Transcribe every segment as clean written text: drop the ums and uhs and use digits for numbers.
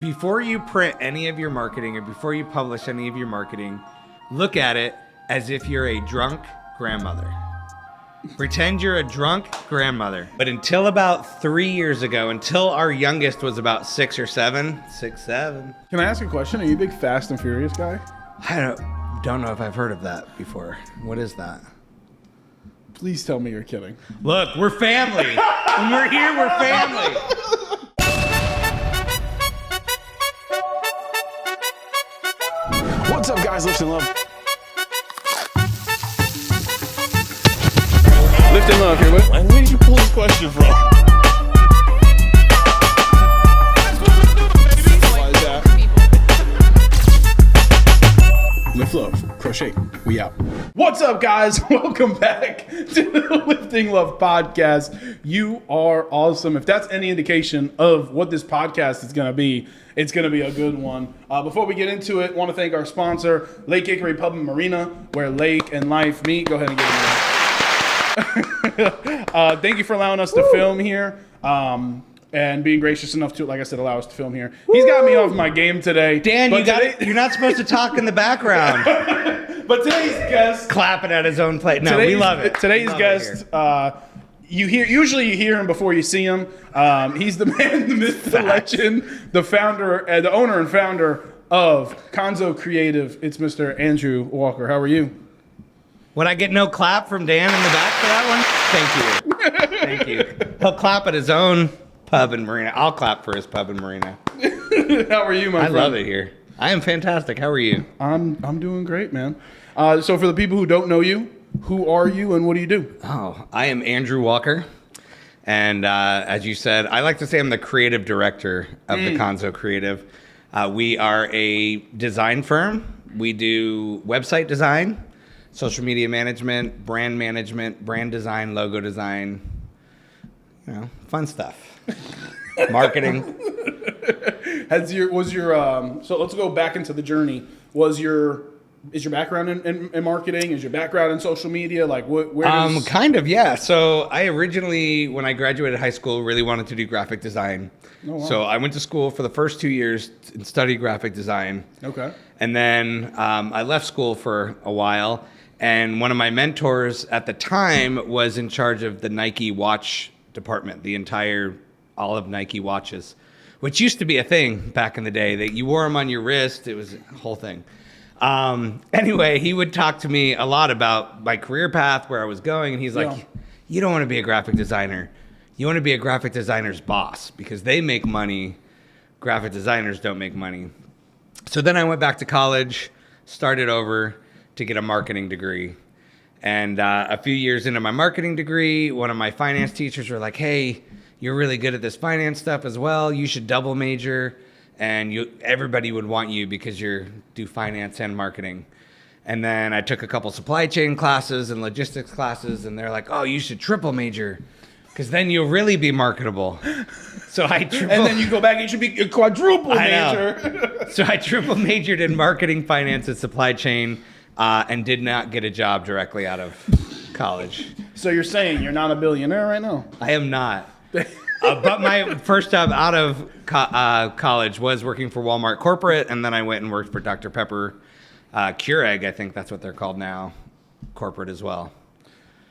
Before you print any of your marketing or before you publish any of your marketing, look at it as if you're a drunk grandmother. Pretend you're a drunk grandmother. But until about 3 years ago, until our youngest was about 6 or 7, 6, 7. Can I ask a question? Are you a big Fast and Furious guy? I don't know if I've heard of that before. What is that? Please tell me you're kidding. Look, we're family. When we're here, we're family. What's up, guys? Lift and Love. Lift and Love here. Where did you pull this question from? Why is that? Lift Love. Crochet. We out. What's up, guys? Welcome back to the Lifting Love podcast. You are awesome. If that's any indication of what this podcast is going to be, it's going to be a good one. Before we get into it, I want to thank our sponsor, Lake Hickory Pub and Marina, where lake and life meet. Go ahead and give it. Thank you for allowing us to film here and being gracious enough to, like I said, allow us to film here. He's got me off my game today. Dan, you're not supposed to talk in the background. But today's guest, clapping at his own plate. No, we love it. Today's guest, usually you hear him before you see him. He's the man, the myth, the legend, the founder, the owner and founder of Kanso Creative. It's Mr. Andrew Walker. How are you? Would I get no clap from Dan in the back for that one? Thank you. Thank you. He'll clap at his own pub and marina. I'll clap for his pub and marina. How are you, my friend? I love it here. I am fantastic. How are you? I'm doing great, man. So for the people who don't know you, who are you and what do you do? Oh, I am Andrew Walker. And as you said, I like to say I'm the creative director of the Kanso Creative. We are a design firm. We do website design, social media management, brand design, logo design, fun stuff. Marketing. So let's go back into the journey. Is your background in marketing? Is your background in social media? Like where does... Kind of, yeah. So I originally, when I graduated high school, really wanted to do graphic design. Oh, wow. So I went to school for the first 2 years and studied graphic design. Okay. And then I left school for a while, and one of my mentors at the time was in charge of the Nike watch department, all of Nike watches, which used to be a thing back in the day, that you wore them on your wrist. It was a whole thing. Anyway, he would talk to me a lot about my career path, where I was going, and he's like, you don't want to be a graphic designer. You want to be a graphic designer's boss, because they make money. Graphic designers don't make money. So then I went back to college, started over to get a marketing degree. And a few years into my marketing degree, one of my finance teachers were like, hey, you're really good at this finance stuff as well. You should double major. And everybody would want you because you do finance and marketing. And then I took a couple supply chain classes and logistics classes, and they're like, oh, you should triple major, because then you'll really be marketable. So I triple. And then you go back and you should be a quadruple major. So I triple majored in marketing, finance, and supply chain, and did not get a job directly out of college. So you're saying you're not a billionaire right now? I am not. But my first job out of college was working for Walmart Corporate, and then I went and worked for Dr. Pepper, Keurig, I think that's what they're called now, corporate as well.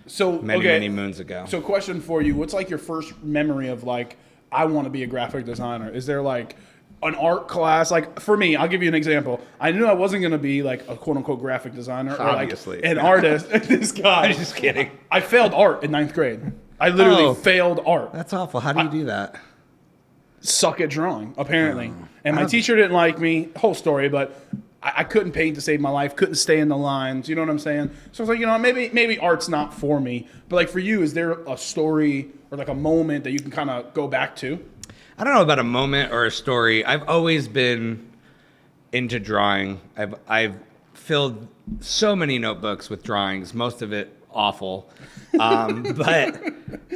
So many moons ago. So question for you, what's like your first memory of like, I want to be a graphic designer? Is there like an art class? Like for me, I'll give you an example. I knew I wasn't going to be like a quote unquote graphic designer Obviously. Or like an artist. This guy. I'm just kidding. I failed art in 9th grade. I literally failed art. That's awful. How do you do that? Suck at drawing, apparently. And my teacher didn't like me. Whole story, but I couldn't paint to save my life. Couldn't stay in the lines. You know what I'm saying? So I was like, maybe art's not for me. But like for you, is there a story or like a moment that you can kind of go back to? I don't know about a moment or a story. I've always been into drawing. I've filled so many notebooks with drawings. Most of it awful, but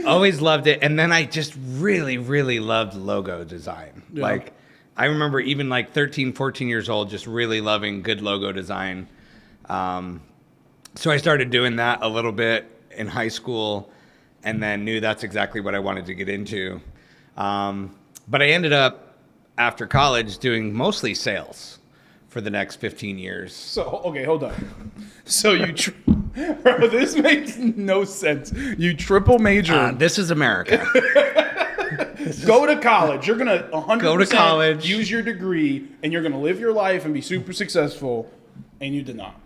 always loved it. And then I just really, really loved logo design. Yeah. Like I remember even like 13, 14 years old, just really loving good logo design. So I started doing that a little bit in high school, and then knew that's exactly what I wanted to get into. But I ended up after college doing mostly sales for the next 15 years. So, okay, hold on. So bro, this makes no sense. You triple major. This is America. Go to college. You're going to 100% Go to college. Use your degree, and you're going to live your life and be super successful, and you did not.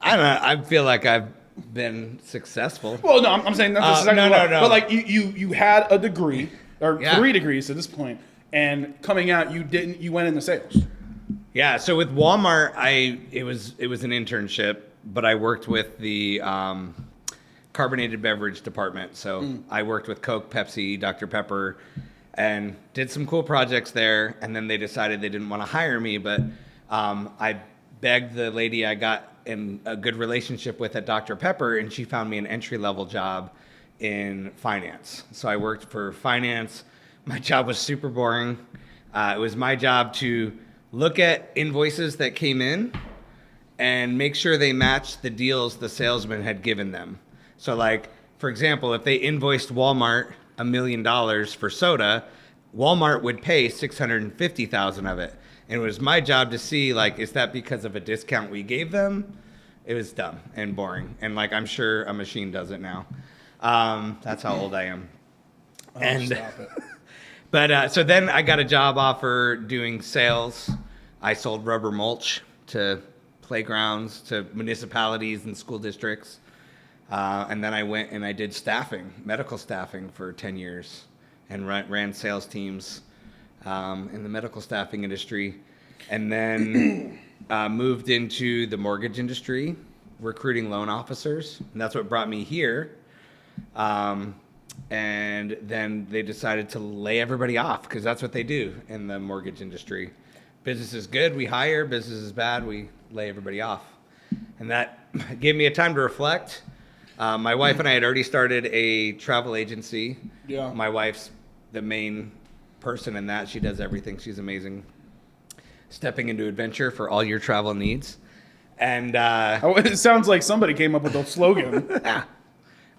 I don't know. I feel like I've been successful. Well, no, I'm saying that's no. But like you had a degree or 3 degrees at this point, and coming out you went into sales. Yeah. So with Walmart, it was an internship, but I worked with the carbonated beverage department. So I worked with Coke, Pepsi, Dr. Pepper, and did some cool projects there. And then they decided they didn't want to hire me, but I begged the lady I got in a good relationship with at Dr. Pepper, and she found me an entry-level job in finance. So I worked for finance. My job was super boring. It was my job to look at invoices that came in and make sure they matched the deals the salesman had given them. So like, for example, if they invoiced Walmart $1 million for soda, Walmart would pay $650,000 of it. And it was my job to see, like, is that because of a discount we gave them? It was dumb and boring. And, like, I'm sure a machine does it now. That's how old I am. Oh, and stop it. But so then I got a job offer doing sales. I sold rubber mulch to playgrounds, to municipalities and school districts. And then I went and I did staffing, medical staffing for 10 years and ran sales teams in the medical staffing industry. And then moved into the mortgage industry, recruiting loan officers. And that's what brought me here. And then they decided to lay everybody off because that's what they do in the mortgage industry. Business is good, we hire. Business is bad, we lay everybody off. And that gave me a time to reflect. My wife and I had already started a travel agency. Yeah. My wife's the main person in that. She does everything. She's amazing. Stepping into adventure for all your travel needs. And it sounds like somebody came up with a slogan.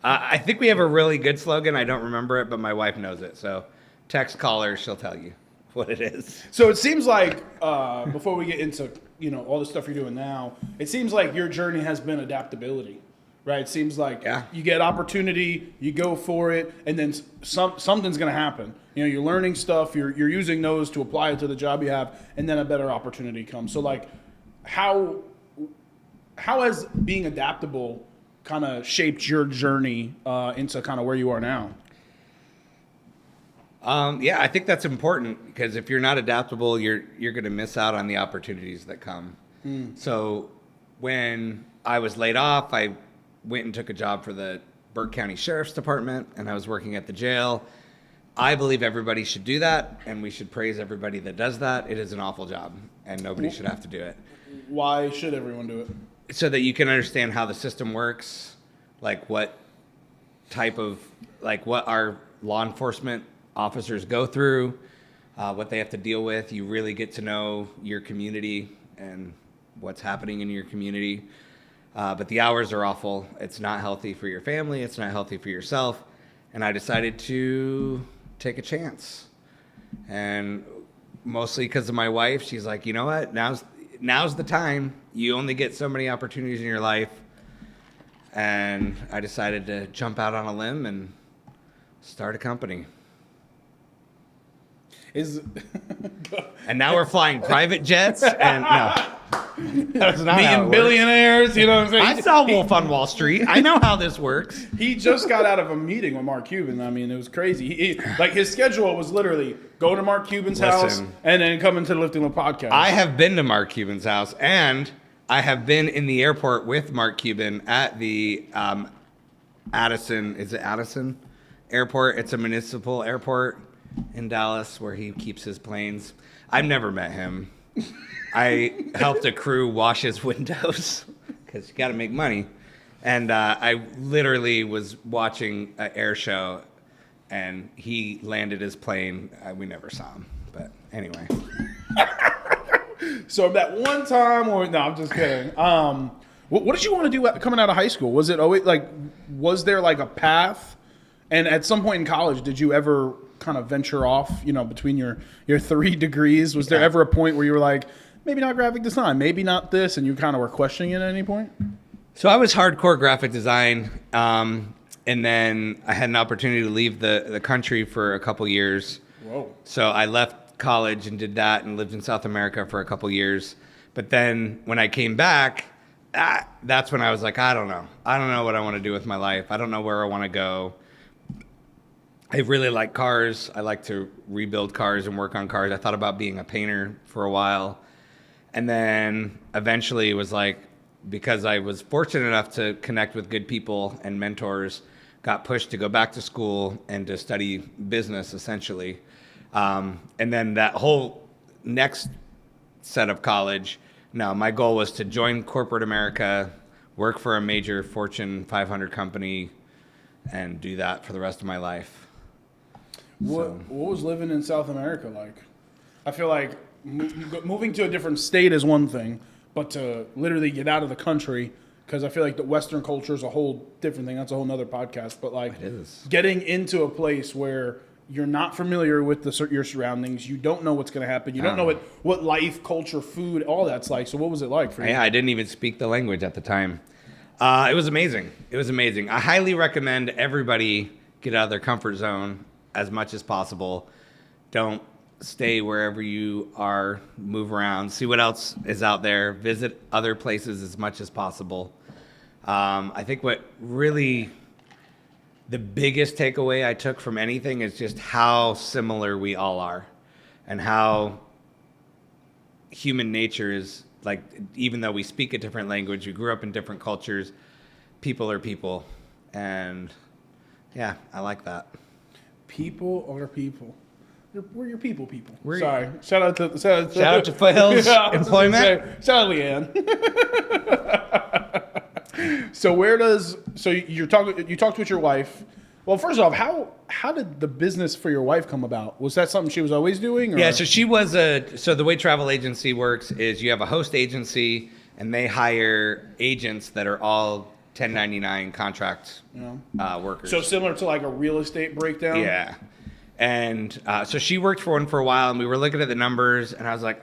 I think we have a really good slogan. I don't remember it, but my wife knows it. So text, call her, she'll tell you what it is. So it seems like before we get into all the stuff you're doing now, it seems like your journey has been adaptability, right? It seems like you get opportunity, you go for it, and then something's going to happen. You're learning stuff, you're using those to apply it to the job you have, and then a better opportunity comes. So like, how has being adaptable kind of shaped your journey into kind of where you are now? Yeah, I think that's important because if you're not adaptable, you're going to miss out on the opportunities that come. So when I was laid off, I went and took a job for the Burke County Sheriff's Department, and I was working at the jail. I believe everybody should do that, and we should praise everybody that does that. It is an awful job, and nobody should have to do it. Why should everyone do it? So that you can understand how the system works, like what our law enforcement officers go through, what they have to deal with. You really get to know your community and what's happening in your community. But the hours are awful. It's not healthy for your family. It's not healthy for yourself. And I decided to take a chance. And mostly because of my wife, she's like, you know what? Now's the time. You only get so many opportunities in your life. And I decided to jump out on a limb and start a company. And now we're flying private jets. And no, that's not how it works. Billionaires, you know what I'm saying? I saw Wolf on Wall Street. I know how this works. He just got out of a meeting with Mark Cuban. I mean, it was crazy. Like his schedule was literally go to Mark Cuban's house and then come into the Lifting Love podcast. I have been to Mark Cuban's house, and I have been in the airport with Mark Cuban at the Addison. Is it Addison Airport? It's a municipal airport in Dallas where he keeps his planes. I've never met him. I helped a crew wash his windows because you got to make money. And I literally was watching an air show, and he landed his plane. We never saw him, but anyway. So that one time, no, I'm just kidding. What did you want to do coming out of high school? Was it always was there like a path? And at some point in college, did you ever kind of venture off, between your 3 degrees? Was there ever a point where you were like, maybe not graphic design, maybe not this, and you kind of were questioning it at any point? So I was hardcore graphic design, and then I had an opportunity to leave the country for a couple years. Whoa. So I left college and did that and lived in South America for a couple years. But then when I came back, that's when I was like, I don't know. I don't know what I want to do with my life. I don't know where I want to go. I really like cars. I like to rebuild cars and work on cars. I thought about being a painter for a while. And then eventually it was like, because I was fortunate enough to connect with good people and mentors, got pushed to go back to school and to study business, essentially. And then that whole next set of college, my goal was to join corporate America, work for a major Fortune 500 company, and do that for the rest of my life. What was living in South America like? I feel like moving to a different state is one thing, but to literally get out of the country, because I feel like the Western culture is a whole different thing. That's a whole nother podcast. But like getting into a place where you're not familiar with your surroundings, you don't know what's going to happen, you don't know what life, culture, food, all that's like. So what was it like for you? Yeah, I didn't even speak the language at the time. It was amazing. It was amazing. I highly recommend everybody get out of their comfort zone as much as possible. Don't stay wherever you are, move around, see what else is out there, visit other places as much as possible. I think what really the biggest takeaway I took from anything is just how similar we all are and how human nature is. Like, even though we speak a different language, we grew up in different cultures, people are people. And yeah, I like that. People are people. We're your people. We're Sorry. Shout out to Foothills Employment. Shout out Leanne. So you talked with your wife. Well, first off, how did the business for your wife come about? Was that something she was always doing? Or? Yeah, so so the way travel agency works is you have a host agency and they hire agents that are all 1099 contract workers. So similar to like a real estate breakdown? Yeah. And so she worked for one for a while, and we were looking at the numbers, and I was like,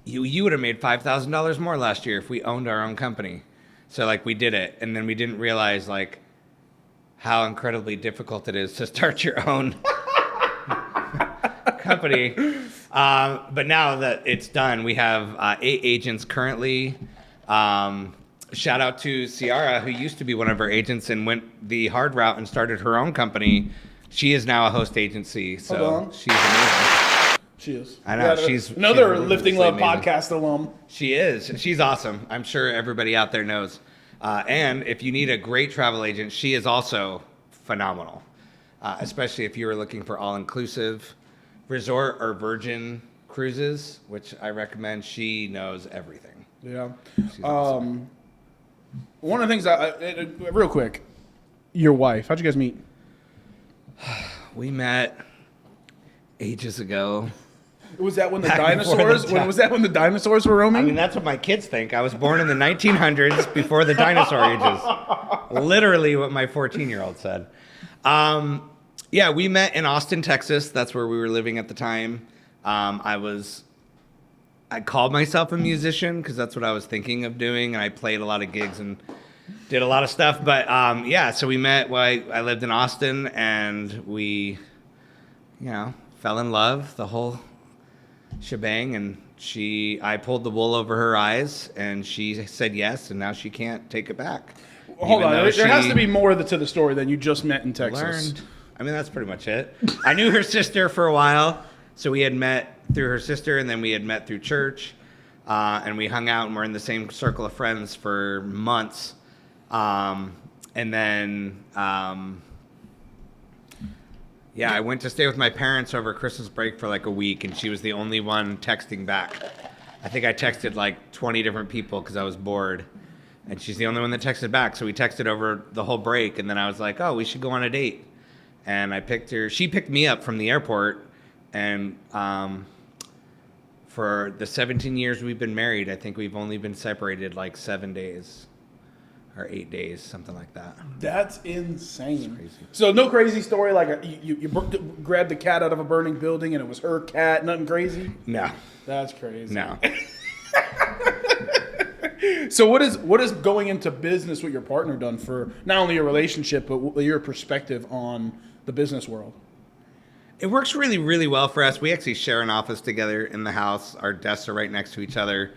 you would have made $5,000 more last year if we owned our own company. So like we did it, and then we didn't realize like how incredibly difficult it is to start your own company. But now that it's done, we have 8 agents currently. Shout out to Ciara, who used to be one of our agents and went the hard route and started her own company. She is now a host agency, so she's amazing. She is. I know. She's another Lifting Love podcast alum. She is. She's awesome. I'm sure everybody out there knows. And if you need a great travel agent, she is also phenomenal, especially if you are looking for all-inclusive resort or virgin cruises, which I recommend. She knows everything. Yeah. She's awesome. One of the things, real quick, your wife, how'd you guys meet? We met ages ago. Was that when the dinosaurs? Was that when the dinosaurs were roaming? I mean, that's what my kids think. I was born in the 1900s before the dinosaur ages. Literally what my 14-year-old said. Yeah, we met in Austin, Texas. That's where we were living at the time. I called myself a musician because that's what I was thinking of doing, and I played a lot of gigs and did a lot of stuff. But yeah, so we met while I lived in Austin, and we, fell in love, the whole shebang. And I pulled the wool over her eyes, and she said yes, and now she can't take it back. Hold on, there has to be more to the story than you just met in Texas. I mean, that's pretty much it. I knew her sister for a while, so we had met through her sister, and then we had met through church, and we hung out and were in the same circle of friends for months. And then, I went to stay with my parents over Christmas break for like a week, and she was the only one texting back. I think I texted like 20 different people because I was bored, and she's the only one that texted back. So we texted over the whole break, and then I was like, oh, we should go on a date. And I picked her. She picked me up from the airport, and for the 17 years we've been married, I think we've only been separated like 7 days or 8 days, something like that. That's insane. That's crazy. So no crazy story like you grabbed the cat out of a burning building and it was her cat. Nothing crazy. No. That's crazy. No. So what is going into business with your partner done for not only your relationship but your perspective on the business world? It works really, really well for us. We actually share an office together in the house. Our desks are right next to each other.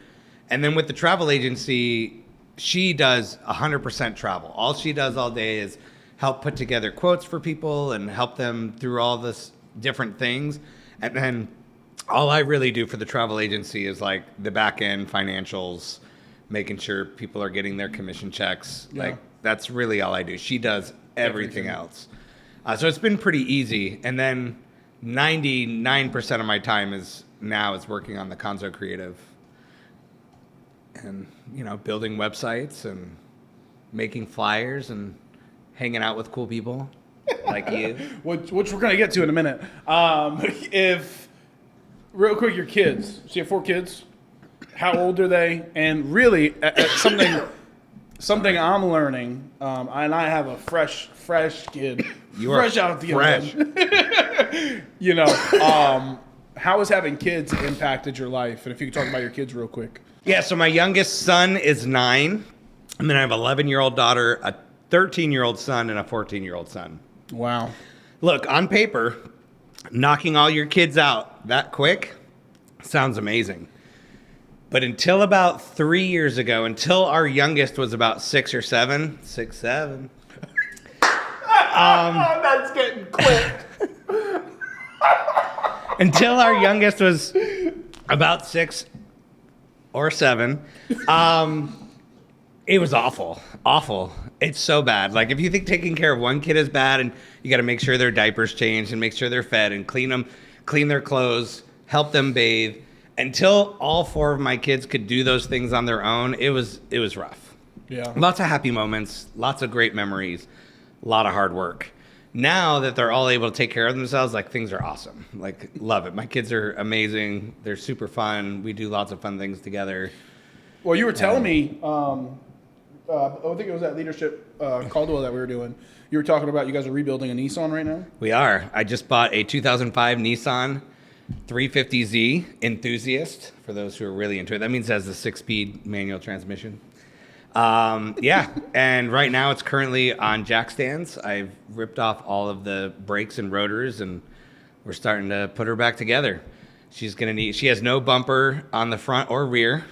And then with the travel agency, she does 100% travel. All she does all day is help put together quotes for people and help them through all this different things. And then all I really do for the travel agency is like the back end financials, making sure people are getting their commission checks. Yeah. Like that's really all I do. She does everything else. So it's been pretty easy. And then 99% of my time is working on the Kanso Creative and, building websites and making flyers and hanging out with cool people like you. Which we're going to get to in a minute. If, real quick, your kids. So you have 4 kids. How old are they? And really, something I'm learning, and I have a fresh kid. You fresh are out of the fresh. oven. How has having kids impacted your life? And if you could talk about your kids real quick. Yeah, so my youngest son is 9. And then I have an 11-year-old daughter, a 13-year-old son, and a 14-year-old son. Wow. Look, on paper, knocking all your kids out that quick sounds amazing. But until about 3 years ago, until our youngest was about 6 or 7, 6, 7. That's getting clipped. Until our youngest was about 6 or 7, it was awful. Awful. It's so bad. Like if you think taking care of one kid is bad and you got to make sure their diapers changed and make sure they're fed and clean their clothes, help them bathe. Until all 4 of my kids could do those things on their own, it was rough. Yeah. Lots of happy moments, lots of great memories, a lot of hard work. Now that they're all able to take care of themselves, like things are awesome. Like love it. My kids are amazing. They're super fun. We do lots of fun things together. Well, you were telling me, I think it was that leadership Caldwell that we were doing. You were talking about you guys are rebuilding a Nissan right now? We are. I just bought a 2005 Nissan 350Z Enthusiast, for those who are really into it. That means it has a 6-speed manual transmission. Yeah, and right now it's currently on jack stands. I've ripped off all of the brakes and rotors, and we're starting to put her back together. She has no bumper on the front or rear.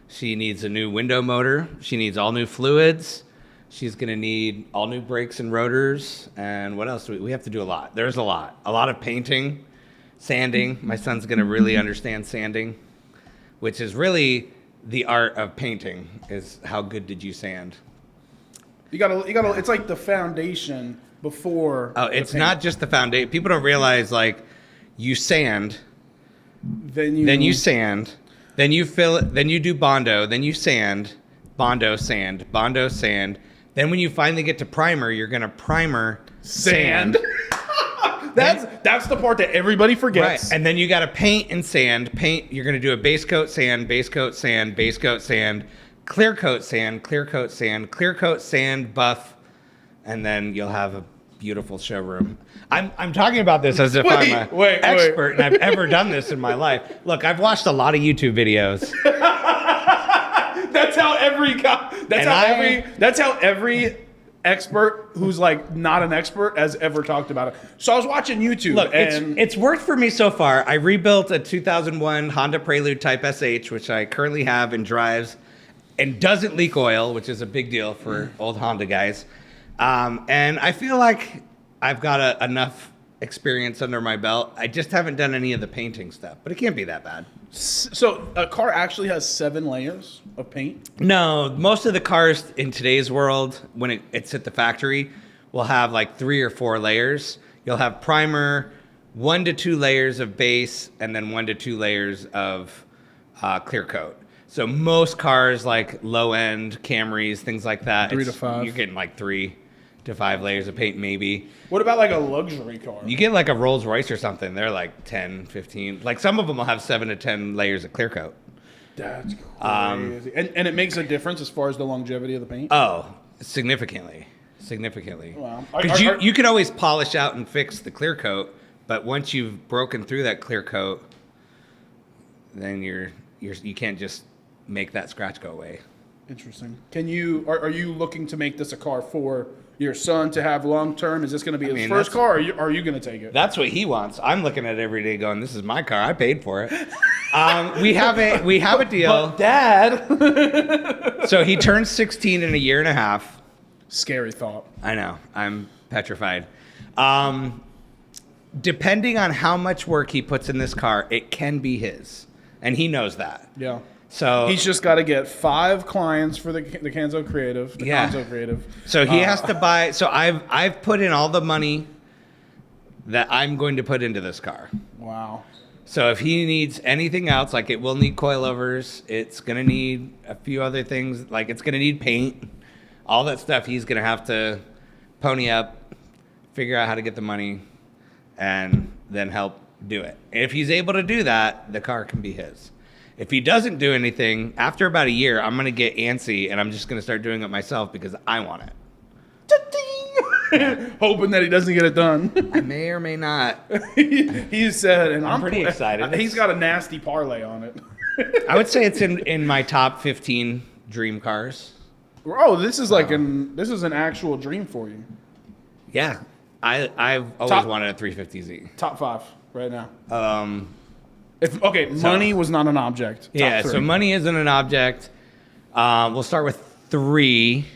She needs a new window motor. She needs all new fluids. She's going to need all new brakes and rotors. And what else? We have to do a lot. There's a lot of painting. Sanding. My son's going to really understand sanding, which is really the art of painting, is how good did you sand? You gotta, it's like the foundation before. Oh, it's not just the foundation. People don't realize, like, you sand, then you sand, then you fill it, then you do Bondo, then you sand, Bondo, sand, Bondo, sand. Then when you finally get to primer, you're going to primer, sand. That's the part that everybody forgets. Right. And then you got to paint and sand. You're going to do a base coat sand, base coat sand, base coat sand, clear coat sand, clear coat sand, clear coat sand, buff, and then you'll have a beautiful showroom. I'm talking about this as if I'm an expert and I've ever done this in my life. Look, I've watched a lot of YouTube videos. That's how every expert who's like not an expert has ever talked about it. So I was watching YouTube. Look, and it's worked for me so far. I rebuilt a 2001 Honda Prelude Type SH, which I currently have and drives and doesn't leak oil, which is a big deal for old Honda guys. And I feel like I've got enough experience under my belt. I just haven't done any of the painting stuff, but it can't be that bad. So a car actually has 7 layers of paint? No, most of the cars in today's world, when it's at the factory, will have like 3 or 4 layers. You'll have primer, 1 to 2 layers of base, and then 1 to 2 layers of clear coat. So most cars, like low-end Camrys, things like that, 3 to 5. You're getting like 3 to 5 layers of paint, maybe. What about like a luxury car? You get like a Rolls Royce or something. They're like 10, 15. Like some of them will have 7 to 10 layers of clear coat. That's crazy. And it makes a difference as far as the longevity of the paint? Oh, Significantly. Wow. Because you can always polish out and fix the clear coat, but once you've broken through that clear coat, then you can't just make that scratch go away. Interesting. Are you looking to make this a car for your son to have long term? Is this going to be his first car, or are you going to take it? That's what he wants. I'm looking at it every day going, this is my car. I paid for it. We have a deal. But Dad. So he turns 16 in a year and a half. Scary thought. I know. I'm petrified. Depending on how much work he puts in this car, it can be his. And he knows that. Yeah. So he's just got to get 5 clients for the Kanso Creative. Kanso Creative. So he has to buy. So I've put in all the money that I'm going to put into this car. Wow. So if he needs anything else, like it will need coilovers, it's going to need a few other things, like it's going to need paint, all that stuff. He's going to have to pony up, figure out how to get the money, and then help do it. If he's able to do that, the car can be his. If he doesn't do anything, after about a year, I'm going to get antsy and I'm just going to start doing it myself because I want it. Hoping that he doesn't get it done. I may or may not. He said, and I'm pretty excited. He's got a nasty parlay on it. I would say it's in my top 15 dream cars. Oh, this is this is an actual dream for you. Yeah. I've always wanted a 350Z. Top 5 right now. Money was not an object. Yeah, so money isn't an object. We'll start with 3.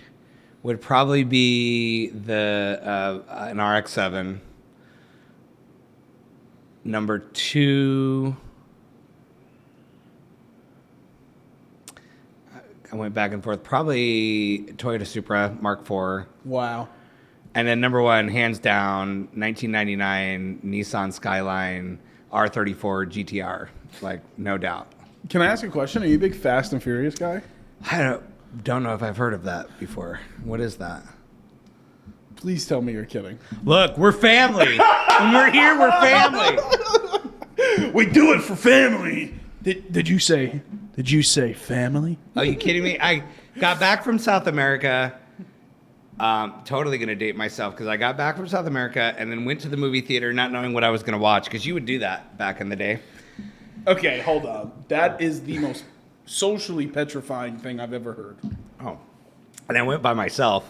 Would probably be an RX-7. Number 2, I went back and forth. Probably Toyota Supra Mark IV. Wow. And then number 1, hands down, 1999 Nissan Skyline R34 GTR. Like, no doubt. Can I ask a question? Are you a big Fast and Furious guy? I don't know if I've heard of that before. What is that? Please tell me you're kidding. Look, we're family. When we're here, we're family. We do it for family. Did you say family? Are you kidding me? I got back from South America. Totally going to date myself because I got back from South America and then went to the movie theater not knowing what I was going to watch because you would do that back in the day. Okay, hold on. That is the most socially petrifying thing I've ever heard. Oh. And I went by myself.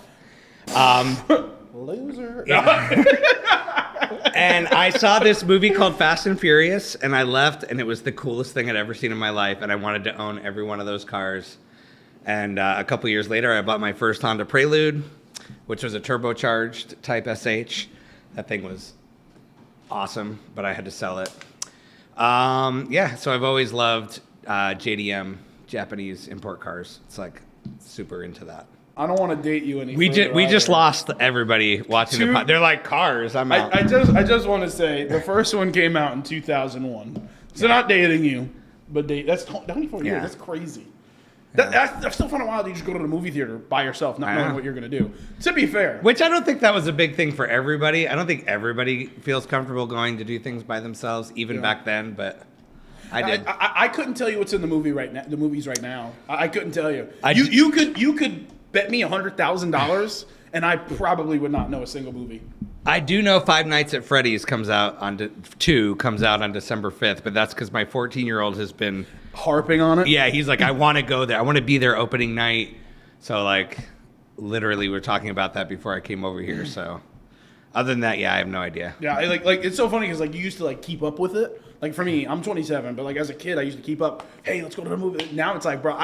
Loser. And I saw this movie called Fast and Furious, and I left, and it was the coolest thing I'd ever seen in my life, and I wanted to own every one of those cars. And a couple years later, I bought my first Honda Prelude, which was a turbocharged Type SH. That thing was awesome, but I had to sell it. So I've always loved JDM, Japanese import cars. It's like super into that. I don't want to date you any We further just either. lost everybody watching They're like cars. I'm out. I just want to say the first one came out in 2001. So not dating you, but that's 24 years. That's crazy. I still find it wild that you just go to the movie theater by yourself, not knowing what you're going to do. To be fair. Which I don't think that was a big thing for everybody. I don't think everybody feels comfortable going to do things by themselves, even back then, but I did. I couldn't tell you what's in the movie right now. The movies right now. I couldn't tell you. You could bet me $100,000, and I probably would not know a single movie. I do know Five Nights at Freddy's comes out on December 5th, but that's because my 14-year-old has been harping on it. Yeah, he's like, I want to go there. I want to be there opening night. So like, literally, we were talking about that before I came over here. So, other than that, I have no idea. Yeah, like it's so funny because like you used to like keep up with it. Like for me, I'm 27, but like as a kid, I used to keep up. Hey, let's go to the movie. Now it's like, bro,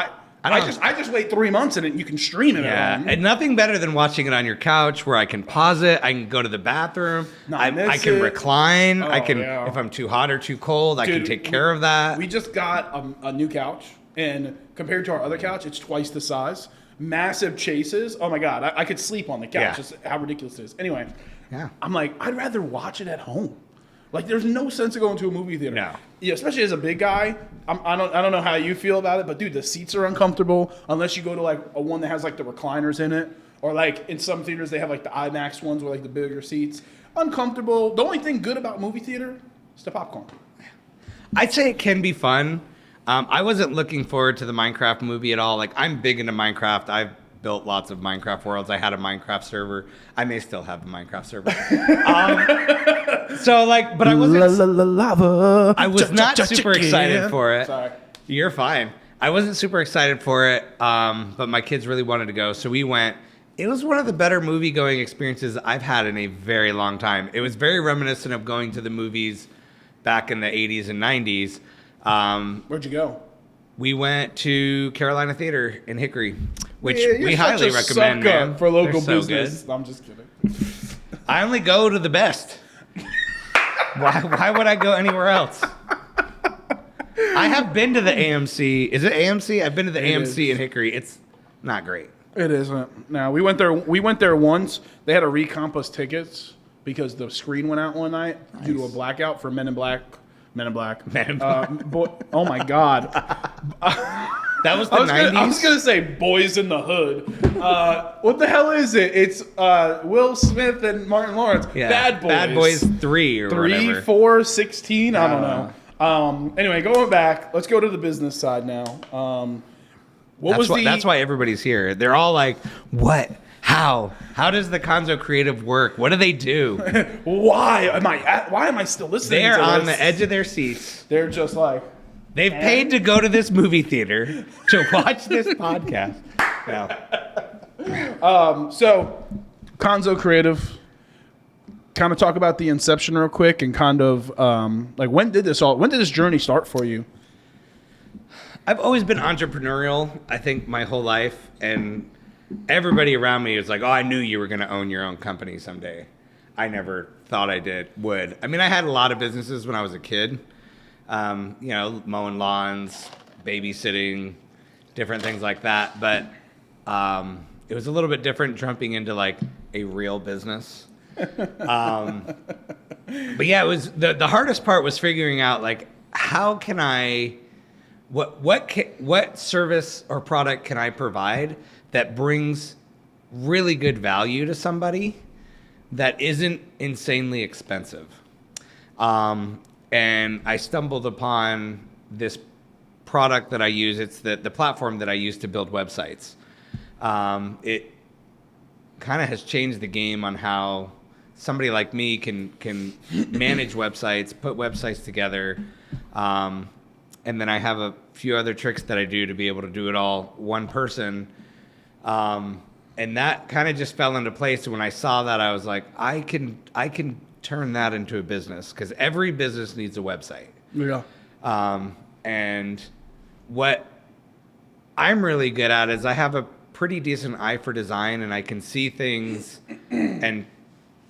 I just wait 3 months and you can stream it. Yeah, and nothing better than watching it on your couch where I can pause it. I can go to the bathroom. I can recline. If I'm too hot or too cold, I can take care of that. We just got a new couch, and compared to our other couch, it's twice the size. Massive chases. Oh my God, I could sleep on the couch. Yeah. Just how ridiculous it is. Anyway, I'm like, I'd rather watch it at home. Like, there's no sense of going to a movie theater. No. Yeah, especially as a big guy. I don't know how you feel about it, but dude, the seats are uncomfortable unless you go to like a one that has like the recliners in it, or like in some theaters they have like the IMAX ones with like the bigger seats. Uncomfortable. The only thing good about movie theater is the popcorn. I'd say it can be fun. I wasn't looking forward to the Minecraft movie at all. Like, I'm big into Minecraft. I've built lots of Minecraft worlds. I had a Minecraft server. I may still have a Minecraft server. So like, but I wasn't. Lava. I was not super excited for it. Sorry. You're fine. I wasn't super excited for it, but my kids really wanted to go, so we went. It was one of the better movie-going experiences I've had in a very long time. It was very reminiscent of going to the movies back in the 80s and 90s. Where'd you go? We went to Carolina Theater in Hickory, which Yeah, we highly recommend, man. For local They're so business. good. I'm just kidding. I only go to the best. Why would I go anywhere else? I have been to the AMC. Is it AMC? I've been to the AMC in Hickory. It's not great. It isn't. No, we went there. We went there once. They had to recompass tickets because the screen went out one night due to a blackout for Men in Black. Oh my God. That was the 90s? I was gonna say Boys in the Hood. What the hell is it? It's Will Smith and Martin Lawrence. Yeah. Bad Boys. Bad Boys 3 or 3, whatever. 4, 16. I don't know. Anyway, going back, let's go to the business side now. That's why everybody's here. They're all like, what? How? How does the Kanso Creative work? What do they do? Why am I still listening They're to this? on the edge of their seats. They're just like, They've paid to go to this movie theater to watch this podcast. Yeah. So, Kanso Creative, kind of talk about the inception real quick and kind of like when did this journey start for you? I've always been entrepreneurial, I think, my whole life. And everybody around me was like, oh, I knew you were going to own your own company someday. I never thought I would. I mean, I had a lot of businesses when I was a kid. Mowing lawns, babysitting, different things like that. But it was a little bit different jumping into like a real business. But yeah, it was the hardest part was figuring out like how can I, what service or product can I provide that brings really good value to somebody that isn't insanely expensive. And I stumbled upon this product that I use. It's the platform that I use to build websites. It kind of has changed the game on how somebody like me can manage websites, put websites together. And then I have a few other tricks that I do to be able to do it all one person. And that kind of just fell into place. When I saw that, I was like, I can turn that into a business because every business needs a website. Yeah. And what I'm really good at is I have a pretty decent eye for design and I can see things and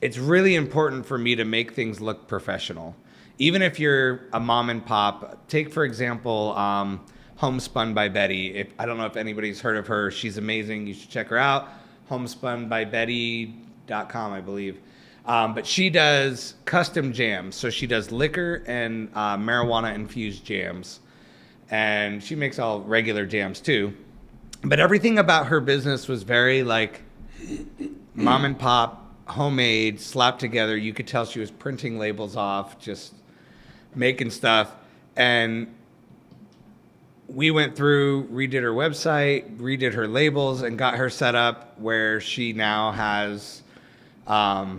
it's really important for me to make things look professional. Even if you're a mom and pop, take for example, Homespun by Betty. I don't know if anybody's heard of her. She's amazing. You should check her out. homespunbybetty.com, I believe. But she does custom jams. So she does liquor and marijuana-infused jams. And she makes all regular jams too. But everything about her business was very like mom and pop, homemade, slapped together. You could tell she was printing labels off, just making stuff. And we went through, redid her website, redid her labels, and got her set up where she now has, I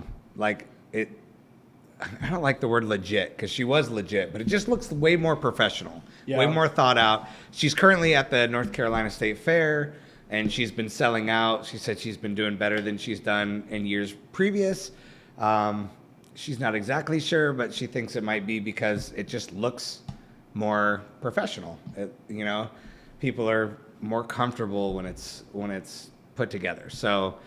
don't like the word legit because she was legit, but it just looks way more professional, way more thought out. She's currently at the North Carolina State Fair, and she's been selling out. She said she's been doing better than she's done in years previous. She's not exactly sure, but she thinks it might be because it just looks more professional. People are more comfortable when it's put together. So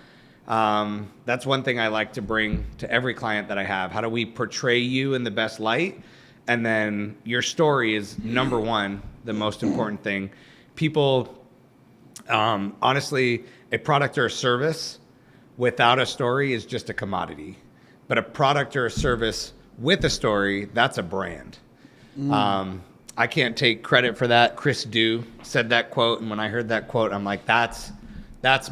that's one thing I like to bring to every client that I have. How do we portray you in the best light? And then your story is number one, the most important thing. People, honestly, a product or a service without a story is just a commodity. But a product or a service with a story, that's a brand. I can't take credit for that. Chris Dew said that quote, and when I heard that quote, I'm like, that's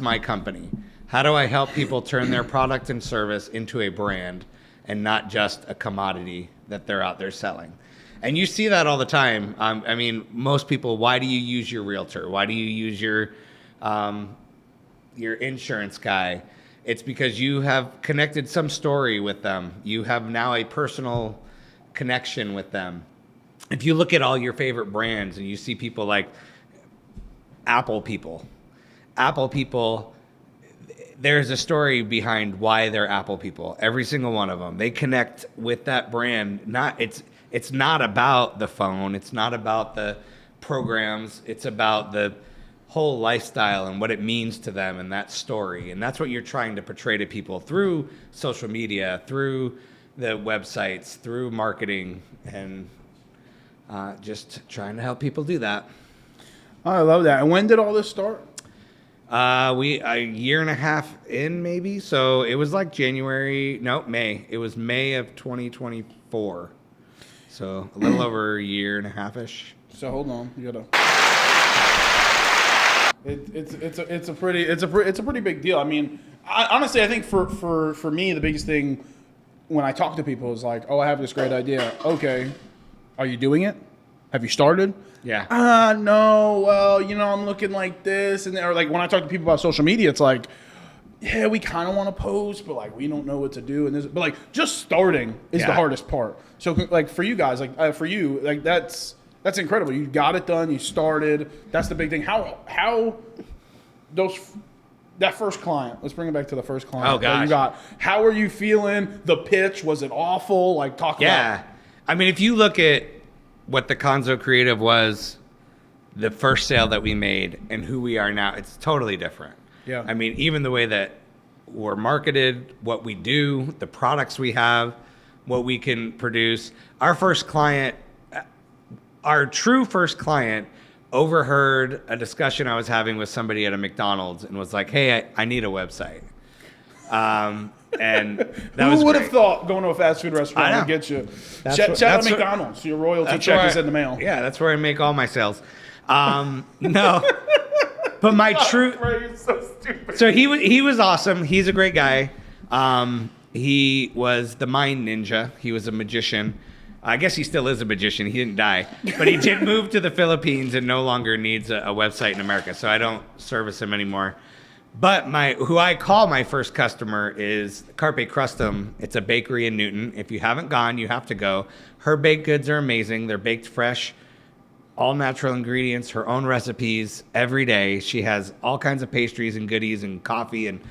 my company. How do I help people turn their product and service into a brand and not just a commodity that they're out there selling? And you see that all the time. Most people, why do you use your realtor? Why do you use your your insurance guy. It's because you have connected some story with them. You have now a personal connection with them. If you look at all your favorite brands and you see people like Apple people, there's a story behind why they're Apple people. Every single one of them. They connect with that brand. It's not about the phone. It's not about the programs. It's about the whole lifestyle and what it means to them and that story. And that's what you're trying to portray to people through social media, through the websites, through marketing, and just trying to help people do that. I love that. And when did all this start? A year and a half in, maybe. So it was like May. It was May of 2024. So a little over a year and a half-ish. So hold on, you gotta. It's a pretty big deal. I mean, honestly, I think for me, the biggest thing when I talk to people is like, oh, I have this great idea. Okay, are you doing it? Have you started? Yeah. No. Well, I'm looking like this, or like when I talk to people about social media, it's like, yeah, we kind of want to post, but like we don't know what to do, and this, but like just starting is the hardest part. So like for you guys, like for you, like that's incredible. You got it done. You started. That's the big thing. How that first client. Let's bring it back to the first client. Oh gosh. That you got. How are you feeling? The pitch, was it awful? Like talk about. Yeah. I mean, if you look at what the Kanso Creative was, the first sale that we made, and who we are now, it's totally different. Yeah. I mean, even the way that we're marketed, what we do, the products we have, what we can produce. Our true first client overheard a discussion I was having with somebody at a McDonald's and was like, hey, I need a website. And that Who was would great. have thought going to a fast food restaurant would get you? Shout out McDonald's. Your royalty check is in the mail. Yeah, that's where I make all my sales. No, but my true. So stupid. So he was awesome. He's a great guy. He was the mind ninja. He was a magician. I guess he still is a magician. He didn't die, but he did move to the Philippines and no longer needs a website in America. So I don't service him anymore. But who I call my first customer is Carpe Crustum. It's a bakery in Newton. If you haven't gone, you have to go. Her baked goods are amazing. They're baked fresh, all natural ingredients, her own recipes every day. She has all kinds of pastries and goodies and coffee and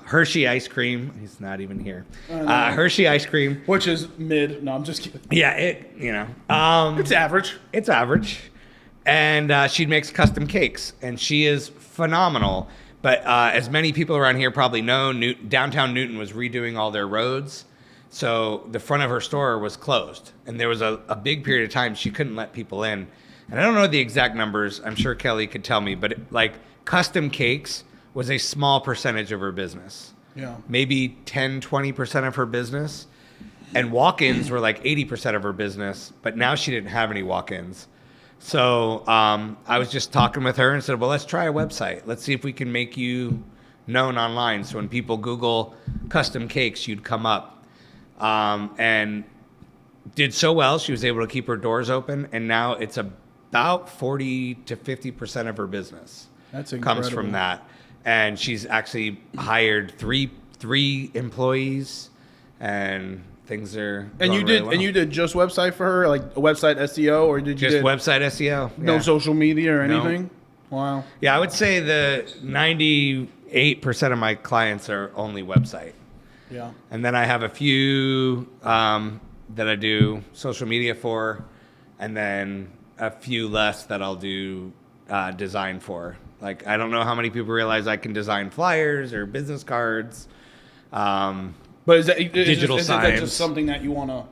Hershey ice cream. He's not even here. Hershey ice cream. Which is mid. No, I'm just kidding. Yeah, It's average. It's average. And she makes custom cakes, and she is phenomenal. But as many people around here probably know, downtown Newton was redoing all their roads. So the front of her store was closed. And there was a big period of time she couldn't let people in. And I don't know the exact numbers. I'm sure Kelly could tell me. But custom cakes was a small percentage of her business. Yeah. Maybe 10, 20% of her business. And walk-ins were like 80% of her business. But now she didn't have any walk-ins. So I was just talking with her and said, well, let's try a website. Let's see if we can make you known online. So when people Google custom cakes, you'd come up. And did so well. She was able to keep her doors open. And now it's about 40 to 50% of her business. That's incredible. Comes from that. And she's actually hired three employees, and things are and you going did really well. And you did just website for her, like a website SEO, or did you just website SEO? No Yeah. social media or anything? No. Wow. Yeah, I would say the 98% of my clients are only website. Yeah. And then I have a few that I do social media for, and then a few less that I'll do design for. Like, I don't know how many people realize I can design flyers or business cards. But is that digital is that signs. just something that you want to?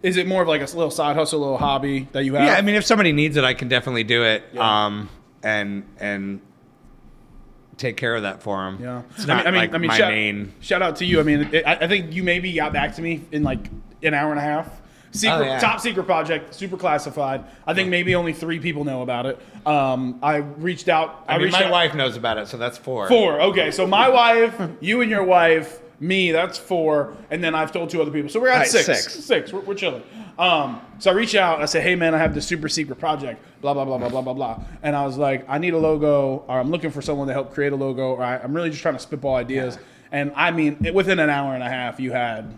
Is it more of like a little side hustle, a little hobby that you have? Yeah, I mean, if somebody needs it, I can definitely do it. Yeah. And take care of that for them. Yeah. It's not my main. Shout out to you. I mean, I think you maybe got back to me in like an hour and a half. Top secret project, super classified. I think maybe only 3 people know about it. I reached out. My wife knows about it, so that's 4. 4. Okay, so my wife, you and your wife, me, that's 4, and then I've told 2 other people. So we're at 6. 6. We're chilling. So I reach out. I say, hey, man, I have this super secret project, blah, blah, blah, blah, blah, blah, blah. And I was like, I need a logo, or I'm looking for someone to help create a logo, or I'm really just trying to spitball ideas. Yeah. And I mean, within an hour and a half, you had,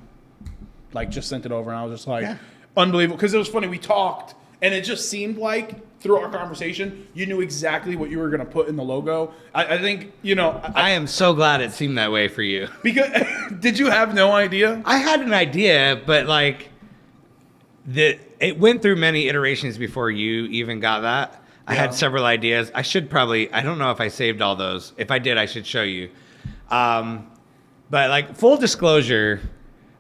like, just sent it over. And I was just like, unbelievable. Because it was funny. We talked, and it just seemed like, through our conversation, you knew exactly what you were going to put in the logo. I think, I am so glad it seemed that way for you. Because, did you have no idea? I had an idea, but, like, it went through many iterations before you even got that. I had several ideas. I don't know if I saved all those. If I did, I should show you. But like full disclosure,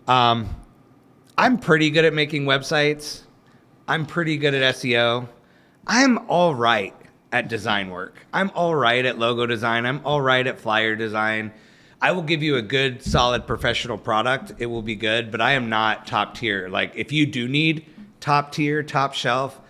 I'm pretty good at making websites. I'm pretty good at SEO. I'm all right at design work. I'm all right at logo design. I'm all right at flyer design. I will give you a good, solid, professional product. It will be good, but I am not top tier. Like if you do need top tier, top shelf,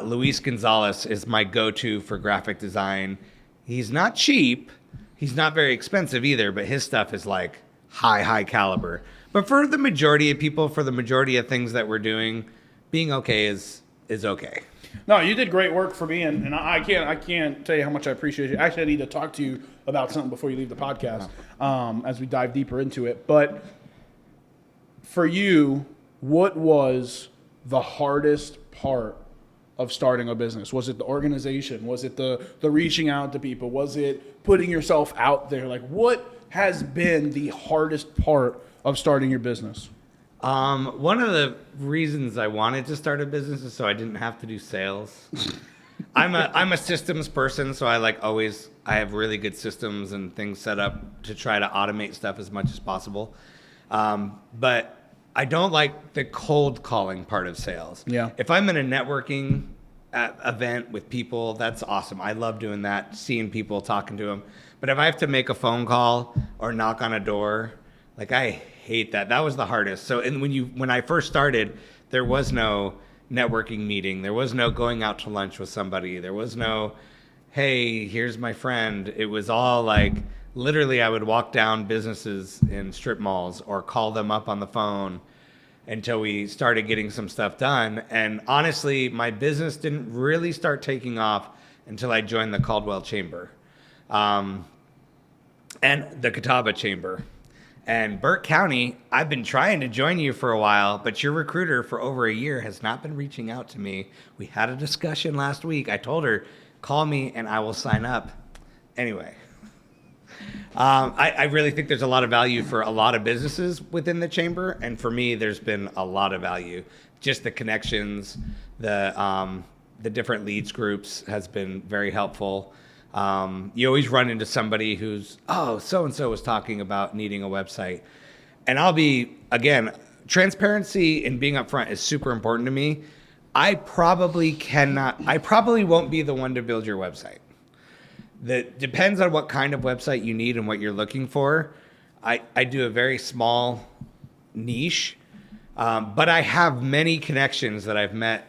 Luis Gonzalez is my go-to for graphic design. He's not cheap. He's not very expensive either, but his stuff is like high caliber. But for the majority of people, for the majority of things that we're doing, being okay is okay. No, you did great work for me, and I can't tell you how much I appreciate you. Actually, I need to talk to you about something before you leave the podcast as we dive deeper into it. But for you, what was the hardest part of starting a business? Was it the organization? Was it the reaching out to people? Was it putting yourself out there? Like, what has been the hardest part of starting your business? One of the reasons I wanted to start a business is so I didn't have to do sales. I'm a systems person, so I have really good systems and things set up to try to automate stuff as much as possible. But I don't like the cold calling part of sales. Yeah. If I'm in a networking event with people, that's awesome. I love doing that, seeing people, talking to them. But if I have to make a phone call or knock on a door, like I hate that. That was the hardest. So when I first started, there was no networking meeting. There was no going out to lunch with somebody. There was no, hey, here's my friend. It was all like, literally I would walk down businesses in strip malls or call them up on the phone until we started getting some stuff done. And honestly, my business didn't really start taking off until I joined the Caldwell Chamber and the Catawba Chamber. And Burke County, I've been trying to join you for a while, but your recruiter for over a year has not been reaching out to me. We had a discussion last week. I told her, call me and I will sign up. Anyway, I really think there's a lot of value for a lot of businesses within the chamber. And for me, there's been a lot of value. Just the connections, the different leads groups has been very helpful. You always run into somebody who's, so-and-so was talking about needing a website. And I'll be, again, transparency and being upfront is super important to me. I probably won't be the one to build your website. That depends on what kind of website you need and what you're looking for. I do a very small niche, but I have many connections that I've met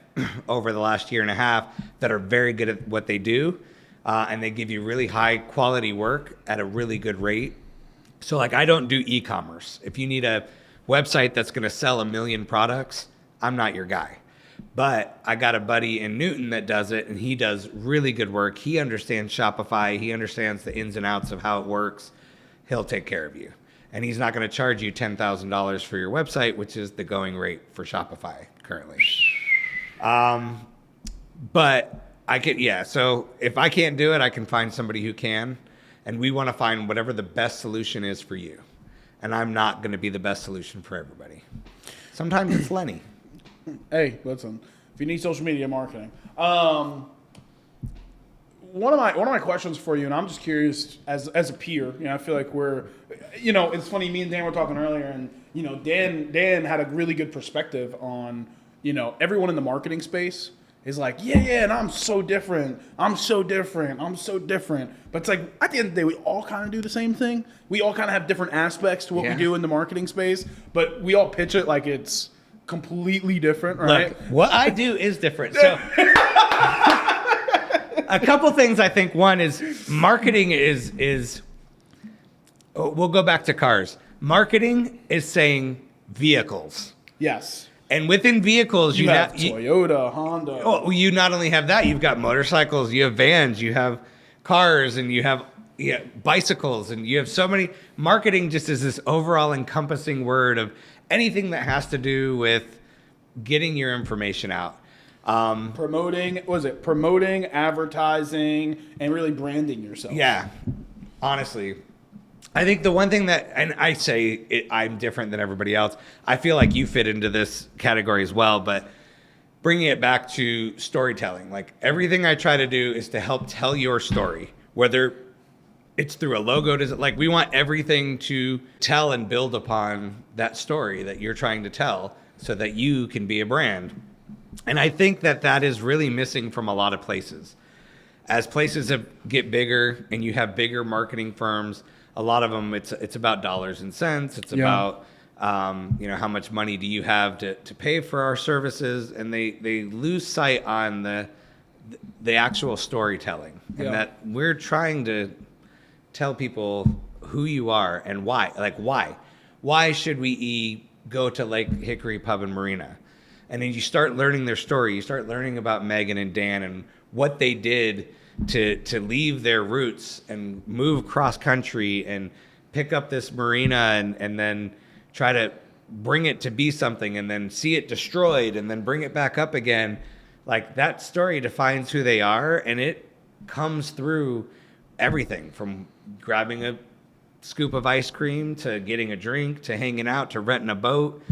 over the last year and a half that are very good at what they do. And they give you really high quality work at a really good rate. So like I don't do e-commerce. If you need a website that's going to sell 1 million products, I'm not your guy. But I got a buddy in Newton that does it, and he does really good work. He understands Shopify. He understands the ins and outs of how it works. He'll take care of you. And he's not going to charge you $10,000 for your website, which is the going rate for Shopify currently. But I could, so if I can't do it, I can find somebody who can. And we want to find whatever the best solution is for you. And I'm not going to be the best solution for everybody. Sometimes it's Lenny. Hey, listen, if you need social media marketing. One of my questions for you, and I'm just curious as a peer, I feel like we're, it's funny, me and Dan were talking earlier, and, Dan had a really good perspective on, everyone in the marketing space is like, and I'm so different. But it's like, at the end of the day, we all kind of do the same thing. We all kind of have different aspects to what we do in the marketing space, but we all pitch it like it's completely different, right? Look, what I do is different. So a couple things I think. One is marketing is we'll go back to cars. Marketing is saying vehicles. Yes. And within vehicles, you have Toyota, Honda. Oh, you not only have that, you've got motorcycles, you have vans, you have cars, and you have bicycles, and you have so many. Marketing just is this overall encompassing word of anything that has to do with getting your information out. Promoting, advertising, and really branding yourself. Yeah, honestly. I think the one thing that, and I say I'm different than everybody else. I feel like you fit into this category as well, but bringing it back to storytelling, like everything I try to do is to help tell your story, whether it's through a logo. We want everything to tell and build upon that story that you're trying to tell so that you can be a brand. And I think that is really missing from a lot of places. As places get bigger and you have bigger marketing firms, a lot of them, it's about dollars and cents. It's about, how much money do you have to pay for our services? And they lose sight on the actual storytelling. And that we're trying to tell people who you are and why. Like, why? Why should we go to Lake Hickory Pub and Marina? And then you start learning their story. You start learning about Megan and Dan and what they did to leave their roots and move cross country and pick up this marina and then try to bring it to be something and then see it destroyed and then bring it back up again. Like, that story defines who they are, and it comes through everything from grabbing a scoop of ice cream to getting a drink to hanging out to renting a boat.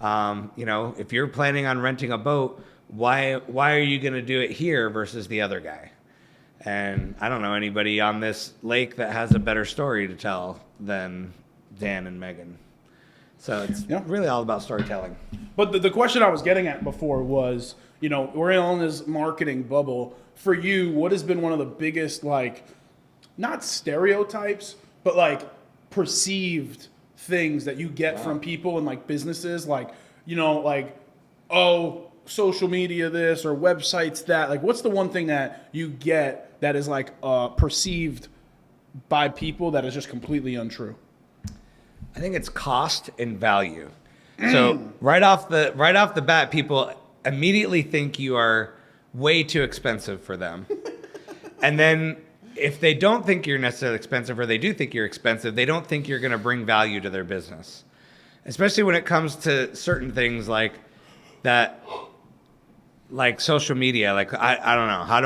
If you're planning on renting a boat, why are you going to do it here versus the other guy? And I don't know anybody on this lake that has a better story to tell than Dan and Megan. So it's really all about storytelling. But the question I was getting at before was, we're in this marketing bubble. For you, what has been one of the biggest, not stereotypes, but perceived things that you get from people and businesses, social media this or websites that? What's the one thing that you get that is perceived by people that is just completely untrue? I think it's cost and value. So right off the bat, people immediately think you are way too expensive for them. And then if they don't think you're necessarily expensive, or they do think you're expensive, they don't think you're going to bring value to their business. Especially when it comes to certain things like that, like social media. I don't know, how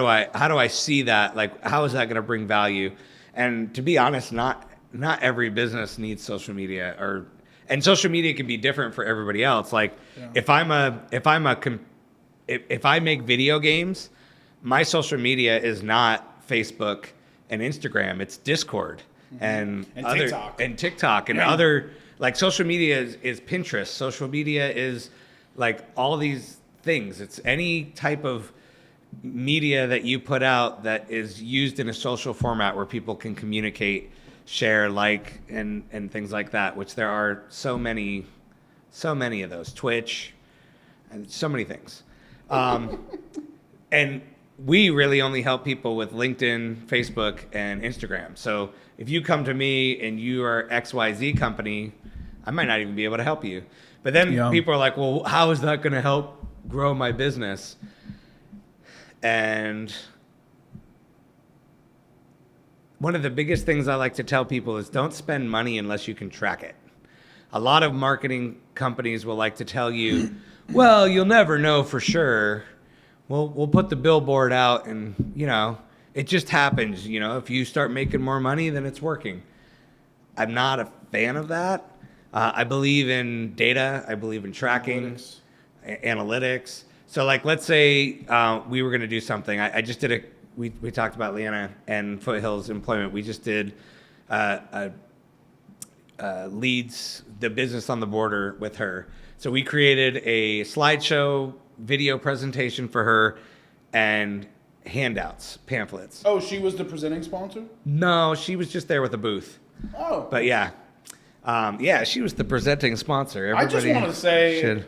do I see that? How is that going to bring value? And to be honest, not every business needs social media, and social media can be different for everybody else. If I make video games, my social media is not Facebook and Instagram, it's Discord and TikTok and other, social media is Pinterest. Social media is all these things. It's any type of media that you put out that is used in a social format where people can communicate, share, and things like that, which there are so many of those. Twitch and so many things. And we really only help people with LinkedIn, Facebook, and Instagram. So if you come to me and you are XYZ company, I might not even be able to help you. But then people are like, well, how is that going to help grow my business? And one of the biggest things I like to tell people is don't spend money unless you can track it. A lot of marketing companies will like to tell you, well, you'll never know for sure. We'll put the billboard out and, it just happens. If you start making more money, then it's working. I'm not a fan of that. I believe in data. I believe in tracking, analytics. So let's say we were going to do something. I just did we talked about Leanna and Foothills Employment. We just did Leads, the business on the border with her. So we created a slideshow video presentation for her and handouts, pamphlets. Oh, she was the presenting sponsor? No, she was just there with a booth. Oh. But she was the presenting sponsor. Everybody, I just want to say,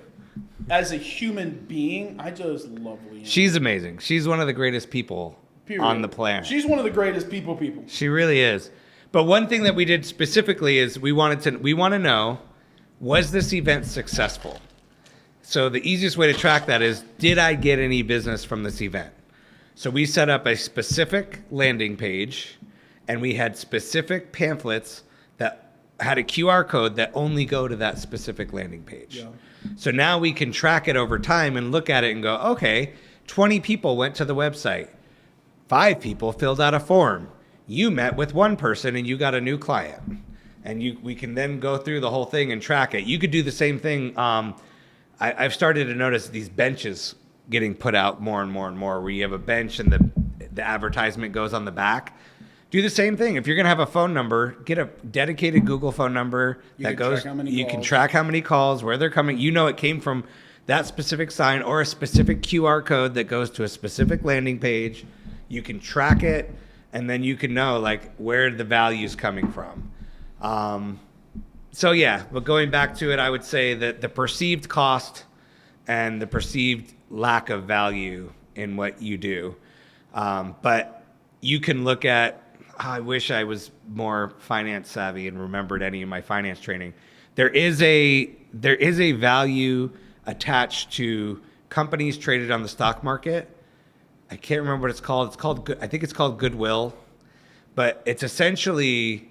as a human being, I just love Leanna. She's amazing. She's one of the greatest people on the planet. She's one of the greatest people. She really is. But one thing that we did specifically is we want to know, was this event successful? So the easiest way to track that is, did I get any business from this event? So we set up a specific landing page, and we had specific pamphlets that had a QR code that only go to that specific landing page. Yeah. So now we can track it over time and look at it and go, okay, 20 people went to the website. 5 people filled out a form. You met with 1 person and you got a new client. And we can then go through the whole thing and track it. You could do the same thing. I've started to notice these benches getting put out more and more and more, where you have a bench and the advertisement goes on the back. Do the same thing. If you're going to have a phone number, get a dedicated Google phone number that goes. You can track how many calls, where they're coming. You know it came from that specific sign or a specific QR code that goes to a specific landing page. You can track it, and then you can know like where the value is coming from. So yeah, but going back to it, I would say that the perceived cost and the perceived lack of value in what you do. But you can look at, I wish I was more finance savvy and remembered any of my finance training. There is a value attached to companies traded on the stock market. I can't remember what it's called. I think it's called goodwill, but it's essentially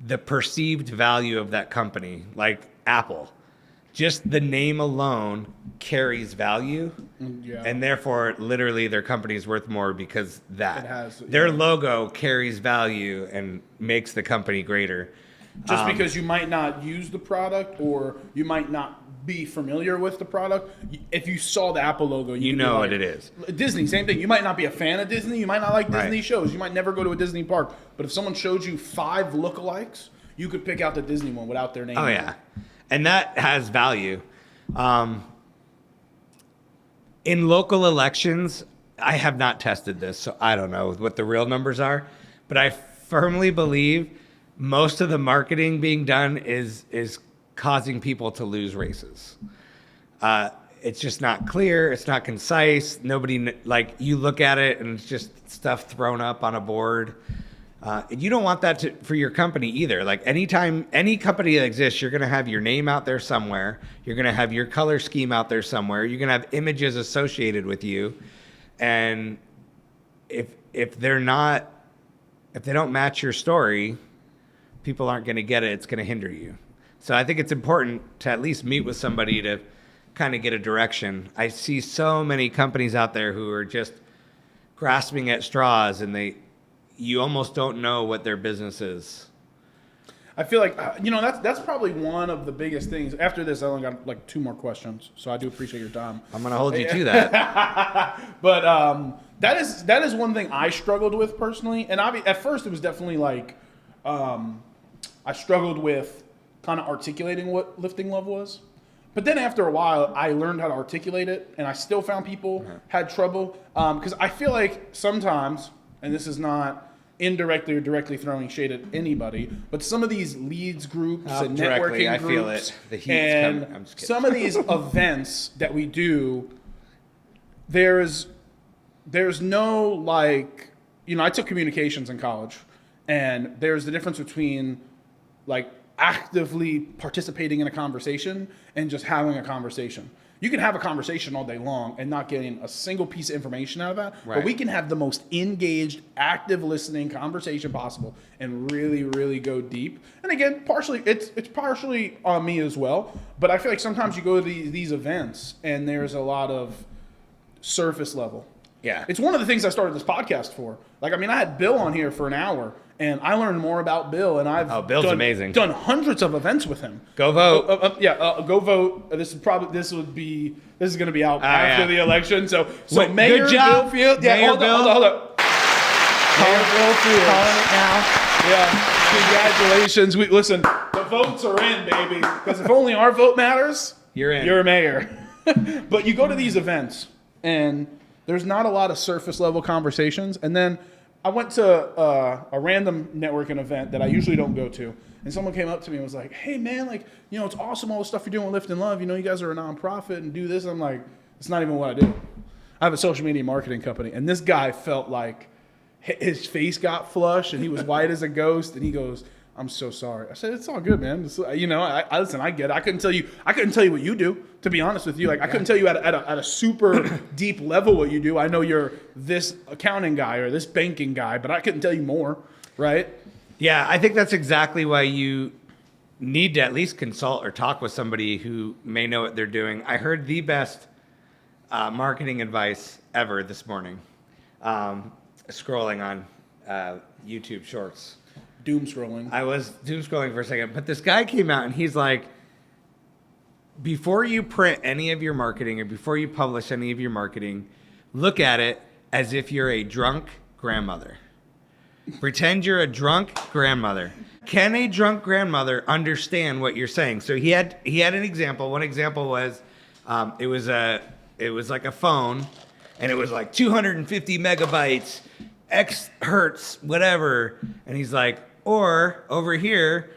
the perceived value of that company, like Apple. Just the name alone carries value, and therefore, literally, their company is worth more because their logo carries value and makes the company greater. Just because you might not use the product or you might not be familiar with the product, if you saw the Apple logo, you know what it is. Disney, same thing. You might not be a fan of Disney. You might not like Disney shows. You might never go to a Disney park. But if someone showed you 5 lookalikes, you could pick out the Disney one without their name. Oh, yeah. And that has value. In local elections, I have not tested this, so I don't know what the real numbers are. But I firmly believe most of the marketing being done is causing people to lose races. It's just not clear. It's not concise. Nobody, like, you look at it and it's just stuff thrown up on a board. You don't want that for your company either. Like, anytime any company that exists, you're going to have your name out there somewhere. You're going to have your color scheme out there somewhere. You're going to have images associated with you. And if they don't match your story, people aren't going to get it. It's going to hinder you. So I think it's important to at least meet with somebody to kind of get a direction. I see so many companies out there who are just grasping at straws, and you almost don't know what their business is. I feel like, that's probably one of the biggest things. After this, I only got like 2 more questions, so I do appreciate your time. I'm going to hold you to that. But that is one thing I struggled with personally. And at first, it was definitely like I struggled with kind of articulating what lifting love was. But then after a while, I learned how to articulate it, and I still found people had trouble. Because I feel like sometimes, and this is not indirectly or directly throwing shade at anybody, but some of these leads groups and networking groups, feel it. The heat's and coming. I'm just kidding. Some of these events that we do, there's no like, I took communications in college, and there's the difference between like actively participating in a conversation and just having a conversation. You can have a conversation all day long and not getting a single piece of information out of that. Right. But we can have the most engaged, active listening conversation possible and really, really go deep. And again, it's partially on me as well. But I feel like sometimes you go to these events and there's a lot of surface level. Yeah. It's one of the things I started this podcast for. Like, I had Bill on here for an hour, and I learned more about Bill, and Bill's amazing. Done hundreds of events with him. Go vote. Go vote. This is going to be out after the election. So Mayor good job. Bill Field. Yeah, Mayor hold up. Mayor Bill Field. Calling it now. Yeah. Congratulations. Listen, the votes are in, baby. Because if only our vote matters, you're in. You're a mayor. But you go to these events, and there's not a lot of surface level conversations. And then I went to a random networking event that I usually don't go to. And someone came up to me and was like, hey, man, it's awesome, all the stuff you're doing with Lift and Love. You guys are a nonprofit and do this. And I'm like, it's not even what I do. I have a social media marketing company. And this guy felt like his face got flushed and he was white as a ghost. And he goes, "I'm so sorry." I said, "It's all good, man. I listen. I get it. I couldn't tell you what you do. To be honest with you, like I couldn't tell you at a super deep level what you do. I know you're this accounting guy or this banking guy, but I couldn't tell you more, right?" Yeah, I think that's exactly why you need to at least consult or talk with somebody who may know what they're doing. I heard the best marketing advice ever this morning, scrolling on YouTube Shorts. Doom scrolling. I was doom scrolling for a second, but this guy came out and he's like, before you print any of your marketing or before you publish any of your marketing, look at it as if you're a drunk grandmother. Pretend you're a drunk grandmother. Can a drunk grandmother understand what you're saying? So he had an example. One example was it was like a phone, and it was like 250 megabytes, X hertz, whatever. And he's like, or over here,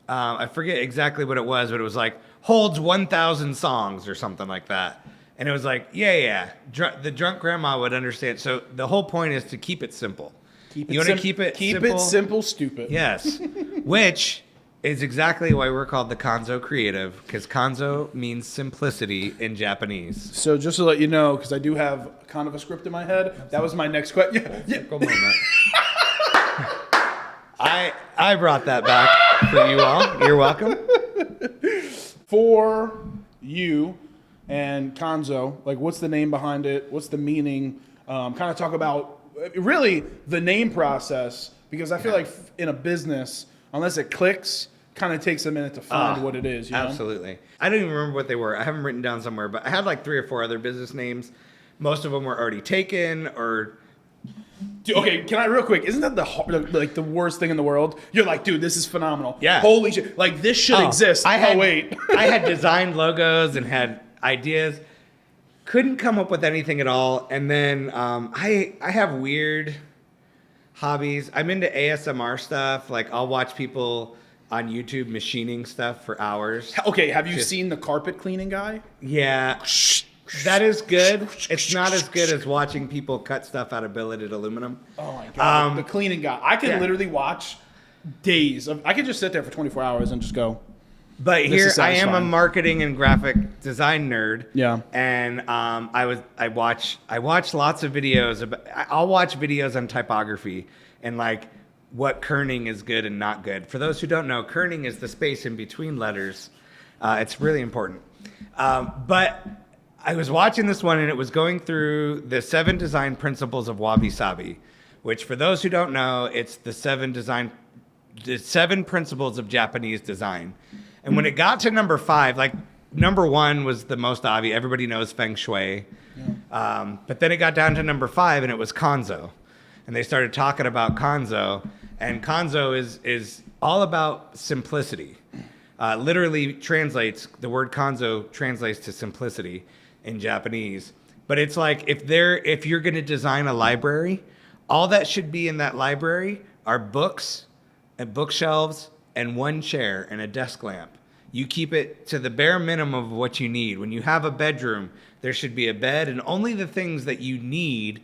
I forget exactly what it was, but it was like holds 1,000 songs or something like that. And it was like, yeah. The drunk grandma would understand. So the whole point is to keep it simple. You want to keep it simple, stupid. Yes, which is exactly why we're called the Kanso Creative, because Kanso means simplicity in Japanese. So just to let you know, because I do have kind of a script in my head, that was my next question. Yeah. I brought that back for you all. You're welcome. For you and Kanso, like what's the name behind it? What's the meaning? Kind of talk about really the name process, because I feel like in a business, unless it clicks, kind of takes a minute to find what it is. You know? Absolutely. I don't even remember what they were. I have them written down somewhere, but I had like 3 or 4 other business names. Most of them were already taken or... Dude, okay, can I real quick? Isn't that the worst thing in the world? You're like, dude, this is phenomenal. Yeah. Holy shit. Like, this should exist. Wait. I had designed logos and had ideas. Couldn't come up with anything at all. And then I have weird hobbies. I'm into ASMR stuff. Like, I'll watch people on YouTube machining stuff for hours. Okay, have you seen the carpet cleaning guy? Yeah. That is good. It's not as good as watching people cut stuff out of billeted aluminum. Oh my God. The cleaning guy. I can literally watch days. I could just sit there for 24 hours and just go. But here I am a marketing and graphic design nerd. Yeah. And I watch lots of videos. I'll watch videos on typography and like what kerning is good and not good. For those who don't know, kerning is the space in between letters. It's really important. But I was watching this one and it was going through the 7 design principles of Wabi Sabi, which for those who don't know, it's the 7 principles of Japanese design. And when it got to number 5, like number 1 was the most obvious. Everybody knows Feng Shui. Yeah. But then it got down to number 5 and it was Kanso. And they started talking about Kanso. And Kanso is all about simplicity. Literally translates, the word Kanso translates to simplicity in Japanese. But it's like if you're going to design a library, all that should be in that library are books and bookshelves and 1 chair and a desk lamp. You keep it to the bare minimum of what you need. When you have a bedroom, there should be a bed and only the things that you need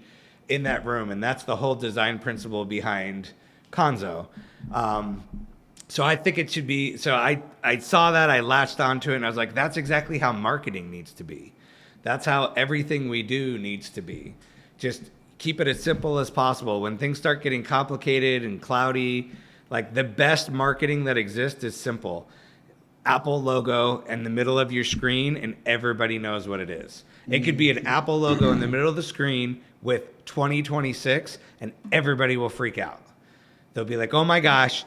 in that room. And that's the whole design principle behind Kanso. So I think it should be, so I saw that, I latched onto it, and I was like, that's exactly how marketing needs to be. That's how everything we do needs to be. Just keep it as simple as possible. When things start getting complicated and cloudy, like the best marketing that exists is simple. Apple logo in the middle of your screen and everybody knows what it is. It could be an Apple logo in the middle of the screen with 2026 and everybody will freak out. They'll be like, oh my gosh,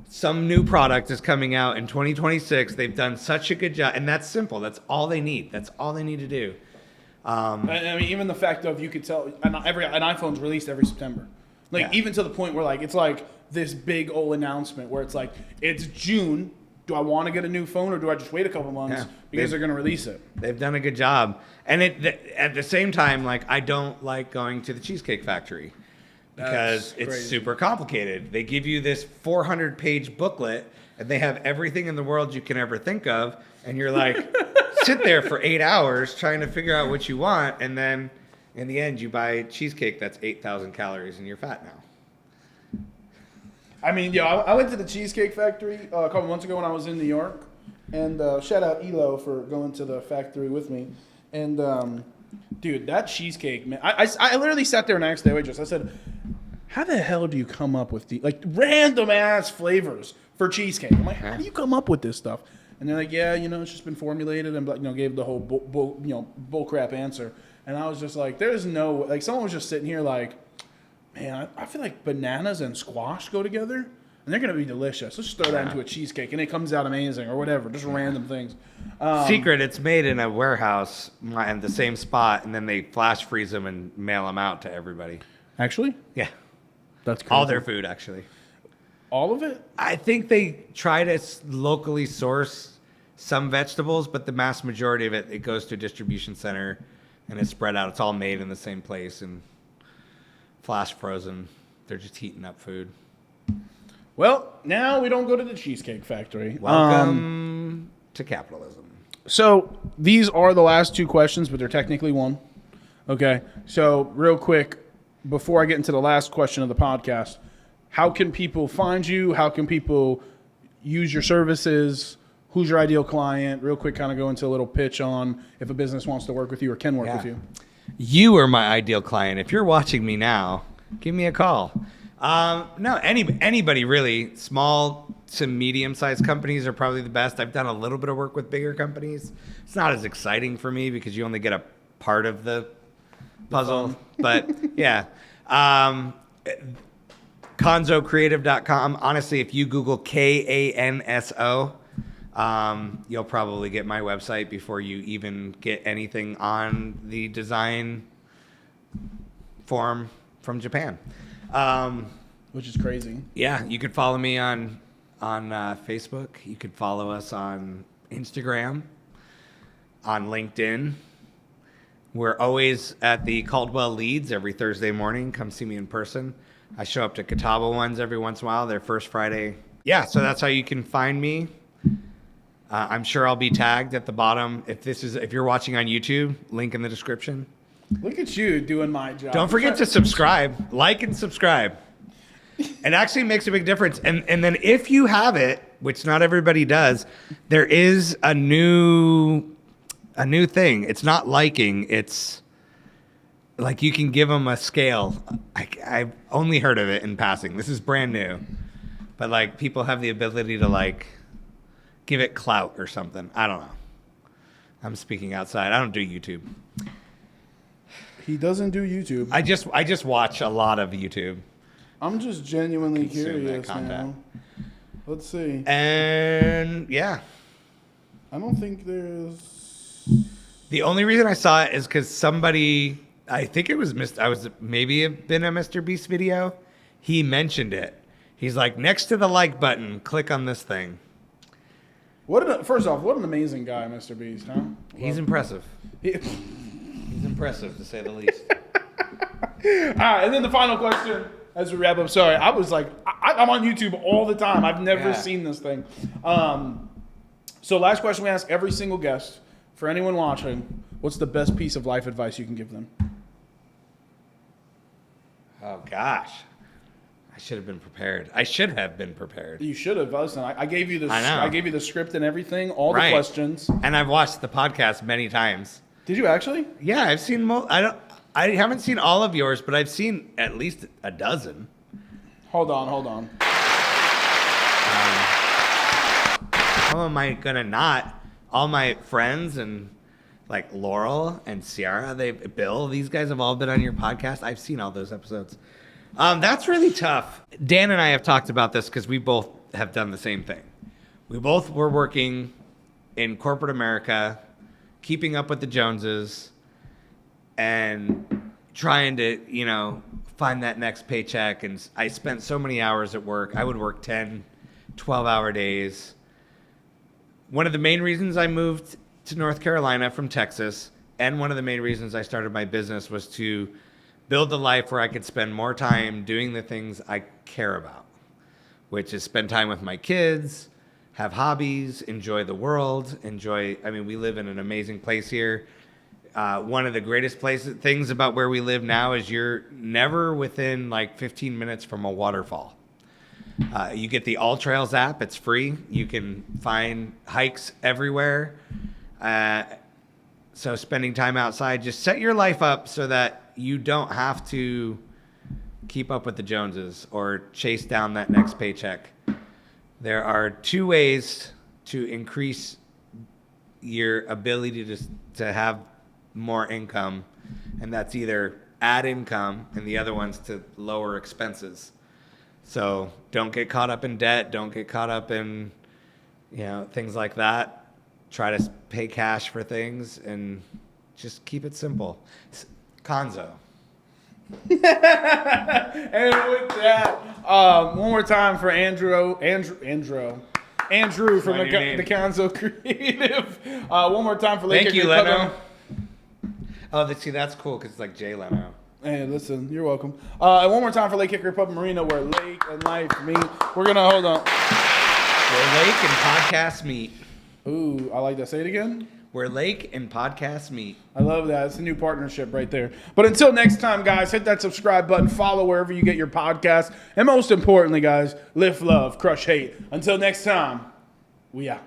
some new product is coming out in 2026. They've done such a good job. And that's simple. That's all they need. That's all they need to do. I mean, even the fact of you could tell an iPhone's released every September. Like, even to the point where, like, it's like this big old announcement where it's like, it's June. Do I want to get a new phone or do I just wait a couple months because they're going to release it? They've done a good job. And at the same time, like, I don't like going to the Cheesecake Factory because it's super complicated. They give you this 400-page booklet and they have everything in the world you can ever think of. And you're like, sit there for 8 hours trying to figure out what you want. And then In the end, you buy cheesecake that's 8,000 calories and you're fat now. I mean, yeah, I went to the Cheesecake Factory a couple months ago when I was in New York. And shout out Elo for going to the factory with me. And, dude, that cheesecake, man. I literally sat there and asked the waitress. I said, how the hell do you come up with random ass flavors for cheesecake? I'm like, how do you come up with this stuff? And they're like, yeah, it's just been formulated, and gave the whole bull crap answer. And I was just like, there's no, someone was just sitting here like, man, I feel like bananas and squash go together, and they're gonna be delicious. Let's just throw that into a cheesecake, and it comes out amazing, or whatever, just random things. Secret, it's made in a warehouse in the same spot, and then they flash freeze them and mail them out to everybody. Actually, yeah, that's crazy. All their food, actually. All of it? I think they try to locally source some vegetables, but the mass majority of it goes to a distribution center, and it's spread out. It's all made in the same place and flash frozen. They're just heating up food. Well, now we don't go to the Cheesecake Factory. Welcome to capitalism. So these are the last two questions, but they're technically one. Okay. So real quick, before I get into the last question of the podcast, how can people find you? How can people use your services? Who's your ideal client? Real quick, kind of go into a little pitch on if a business wants to work with you or can work with you. You are my ideal client. If you're watching me now, give me a call. No, anybody really. Small to medium-sized companies are probably the best. I've done a little bit of work with bigger companies. It's not as exciting for me because you only get a part of the puzzle. But yeah. KansoCreative.com. Honestly, if you Google Kanso, you'll probably get my website before you even get anything on the design form from Japan. Which is crazy. Yeah, you could follow me on Facebook. You could follow us on Instagram, on LinkedIn. We're always at the Caldwell Leads every Thursday morning. Come see me in person. I show up to Catawba ones every once in a while. They're first Friday. Yeah, so that's how you can find me. I'm sure I'll be tagged at the bottom. If you're watching on YouTube, link in the description. Look at you doing my job. Don't forget to subscribe, like and subscribe. It actually makes a big difference. And then if you have it, which not everybody does, there is a new thing. It's not liking. It's like you can give them a scale. I've only heard of it in passing. This is brand new. But like people have the ability to like give it clout or something. I don't know. I'm speaking outside. I don't do YouTube. He doesn't do YouTube. I just watch a lot of YouTube. I'm just genuinely curious now. Let's see. And yeah. I don't think there's... The only reason I saw it is because somebody, I think it was maybe been a Mr. Beast video. He mentioned it. He's like, next to the like button, click on this thing. First off, what an amazing guy, Mr. Beast, huh? He's impressive. He's impressive, to say the least. All right, and then the final question as we wrap up. Sorry, I was like, I'm on YouTube all the time. I've never seen this thing. So last question we ask every single guest. For anyone watching, what's the best piece of life advice you can give them? Oh, gosh. I should have been prepared. You should have. Listen, I gave you I gave you the script and everything, all the questions. And I've watched the podcast many times. Did you actually? Yeah, I've seen I haven't seen all of yours, but I've seen at least a dozen. Hold on. How am I gonna not? All my friends and like Laurel and Ciara, Bill, these guys have all been on your podcast. I've seen all those episodes. That's really tough. Dan and I have talked about this because we both have done the same thing. We both were working in corporate America, keeping up with the Joneses, and trying to, find that next paycheck. And I spent so many hours at work. I would work 10, 12-hour days. One of the main reasons I moved to North Carolina from Texas, and one of the main reasons I started my business, was to build a life where I could spend more time doing the things I care about, which is spend time with my kids, have hobbies, enjoy the world, we live in an amazing place here. one of the greatest things about where we live now is you're never within like 15 minutes from a waterfall. You get the All Trails app. It's free. You can find hikes everywhere. So spending time outside, just set your life up so that you don't have to keep up with the Joneses or chase down that next paycheck. There are 2 ways to increase your ability to have more income, and that's either add income and the other one's to lower expenses. So don't get caught up in debt. Don't get caught up in, things like that. Try to pay cash for things and just keep it simple. Kanso. And with that, one more time for Andrew from the Kanso Creative. One more time for Lake. Thank you, Leno. Oh, see, that's cool because it's like Jay Leno. Hey, listen, you're welcome. And one more time for Lake Hickory Pub and Marina, where lake and life meet. We're gonna hold on. Where lake and podcasts meet. Ooh, I like that. Say it again. Where lake and podcasts meet. I love that. It's a new partnership right there. But until next time, guys, hit that subscribe button, follow wherever you get your podcast, and most importantly, guys, lift love, crush hate. Until next time, we out.